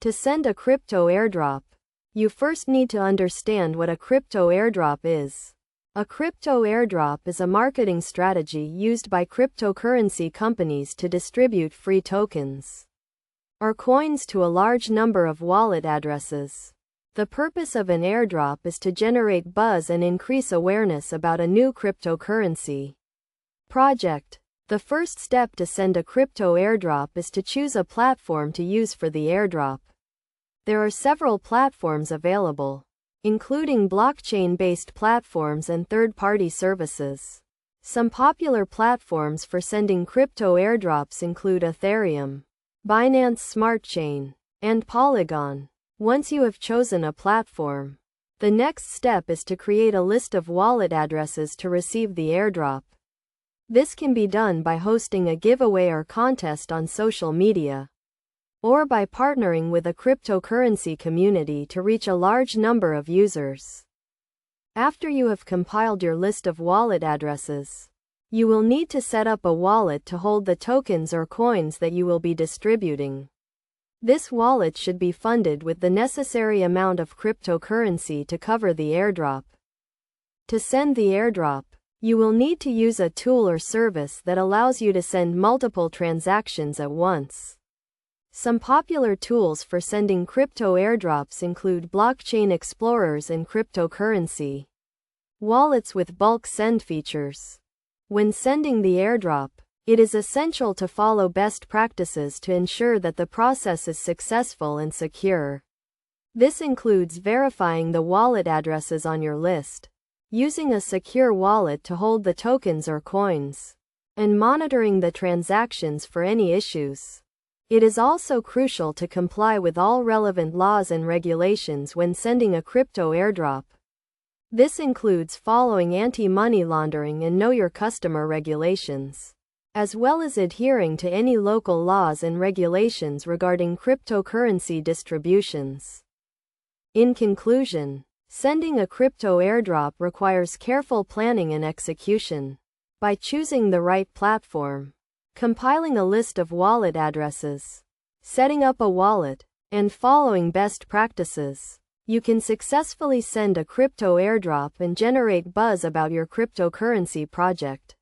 To send a crypto airdrop, you first need to understand what a crypto airdrop is. A crypto airdrop is a marketing strategy used by cryptocurrency companies to distribute free tokens or coins to a large number of wallet addresses. The purpose of an airdrop is to generate buzz and increase awareness about a new cryptocurrency project. The first step to send a crypto airdrop is to choose a platform to use for the airdrop. There are several platforms available, including blockchain-based platforms and third-party services. Some popular platforms for sending crypto airdrops include Ethereum, Binance Smart Chain, and Polygon. Once you have chosen a platform, the next step is to create a list of wallet addresses to receive the airdrop. This can be done by hosting a giveaway or contest on social media, or by partnering with a cryptocurrency community to reach a large number of users. After you have compiled your list of wallet addresses, you will need to set up a wallet to hold the tokens or coins that you will be distributing. This wallet should be funded with the necessary amount of cryptocurrency to cover the airdrop. To send the airdrop, you will need to use a tool or service that allows you to send multiple transactions at once. Some popular tools for sending crypto airdrops include blockchain explorers and cryptocurrency wallets with bulk send features. When sending the airdrop, it is essential to follow best practices to ensure that the process is successful and secure. This includes verifying the wallet addresses on your list, using a secure wallet to hold the tokens or coins, and monitoring the transactions for any issues. It is also crucial to comply with all relevant laws and regulations when sending a crypto airdrop. This includes following anti-money laundering and know your customer regulations, as well as adhering to any local laws and regulations regarding cryptocurrency distributions. In conclusion, sending a crypto airdrop requires careful planning and execution. By choosing the right platform, compiling a list of wallet addresses, setting up a wallet, and following best practices, you can successfully send a crypto airdrop and generate buzz about your cryptocurrency project.